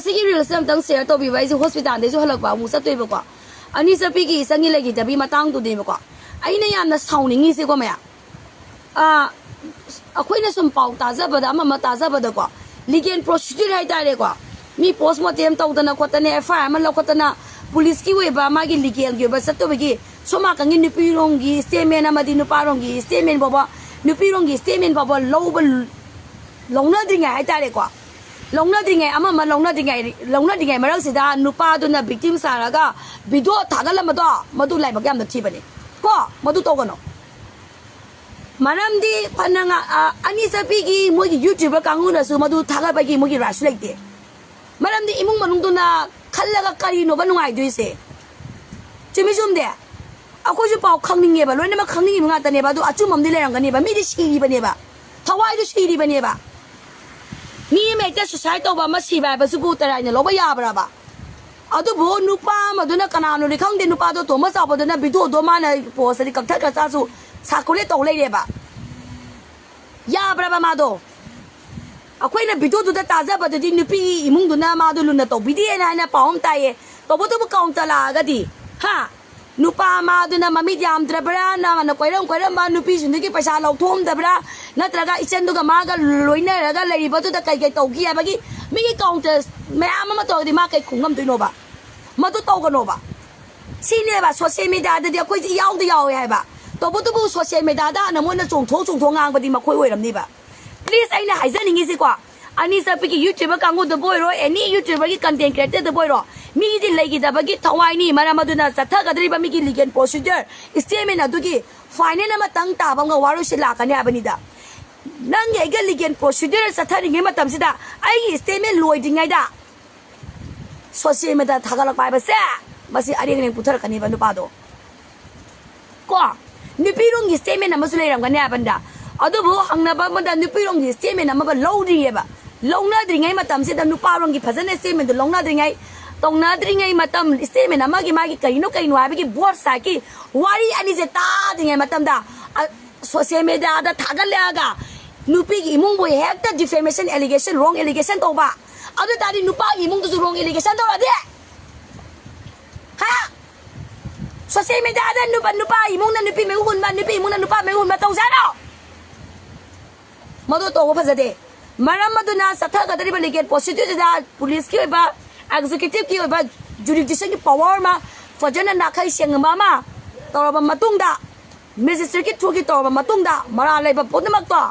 asigi real sem tang share to bi bai su hospital de su halak ba mu sa twe ba kwa ani sa pi ki sangi le ki da bi ma tang tu de ba kwa ai na yam na saung ni ngi se ko ma ya akhoi na sum pau ta za ba da ma ta za ba da kwa legal procedure hai ta le kwa mi postmortem to da na ko ta ne FIR ma lo ko ta na police ki we ba ma gi legal gi ba sa to bi gi soma ka ngi ni pi rong gi statement na ma di nu pa rong gi statement ba ba nu pi rong gi statement ba ba lo ba long na ding hai ta le kwa long na ding ama ma long na ding ma rang sida nu pa do na victim sa ra ga video tha ga la ma do ma du lai ba gam da thi ba ni ko ma du to ga no manam di pananga ani sa pi gi mo gi youtuber ka ngu na su ma du tha ga ba gi mo gi rush like de manam di imung manung do na khal la ga kari no ba nu ngai du se chimi sum de ako ju pau khang ning ye ba loi na ma khang ning nga ta ne ba du achu mam di le rang ga ne ba mi di shi ri ba ne ba thawai du shi ri ba ne ba mi me ta society ba ma si ba ba su bu ta ra ne lo ba ya ba ba adu bo nu pa ma du na kana no ri khang de nu pa do to ma sa ba do na video do ma na po sa ri kak tha ka sa su sa ko le to le de ba ya ba ma do akwai na video do da ta za ba de ni pi imung do na ma do lu na to video na na pa hom ta ye to bo to bu kaung ta la ga di ha nu pa ma do na ma mi jam tra bra na ma koi ram ma nu pi sin de ki paisa lo thom da bra na tra ga isen do ga ma ga loi na ra ga le ri ba do da kai kai to ki ya ba ki mi ki kaung ta me ama ma to di ma kai khung ngam tu no ba ma do to ga no ba si ne ba social media de akwai ji yaw de yaw ya ba to bo to bu social media da na mo na chong thong ngang ba di ma khoi wei ram ni ba please ai na hai za ning si kwa ani sa pi ki youtuber ka ngu de boy ro any youtuber ki content creator de boy ro mi di lai ki da ba ki thawai ni mara ma du na sa tha ga dri ba mi ki legal procedure statement adu ki fine na ma tang ta ba nga waru si la ka ne ba ni da nang ye ga legal procedure sa tha ring ma tam si da ai statement loi ding ai da social media tha ga la pai ba se ba si ari ngi puthar ka ni ba nu pa do ko ni pi rong ki statement na ma su lai ram ka ne ba da adu bo hang na ba ma da ni pi rong ki statement na ma ba loading ye ba long na dring ai ma tam si da nu pa rong ki phazan statement long na dring ai tong na dring ai ma tam statement na ma gi kai no ha bi ki board sa ki wari ani je ta ding ai ma tam da social media da tha ga la ga nu pi gi imung bo hek ta defamation allegation wrong allegation to ba adu ta di nu pa gi imung to wrong allegation to ra de ha social media da nu pa imung na nu pi me hun ma nu pi imung na nu pa me hun ma tong sa no madu to pha de maram madu na satha ga dari ba legal procedure da police ki ba executive ki ba jurisdiction ki power ma fajana na khai seng ma ma to ba matung da magistrate ki thu ki to ba matung da mara lai ba pod mak to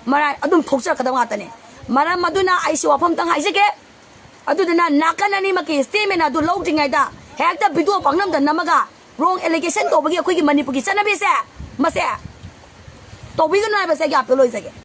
mara adum thoksa ka da nga ta ne maram madu na ai si wa pham tang hai se ke adu na nakana ni ma ki statement adu lo ding ai da hek ta video pangnam da namaga wrong allegation to ba gi akhoi ki manipur ki chana bi se ma se to bi ga na ba se ga pe loi se ke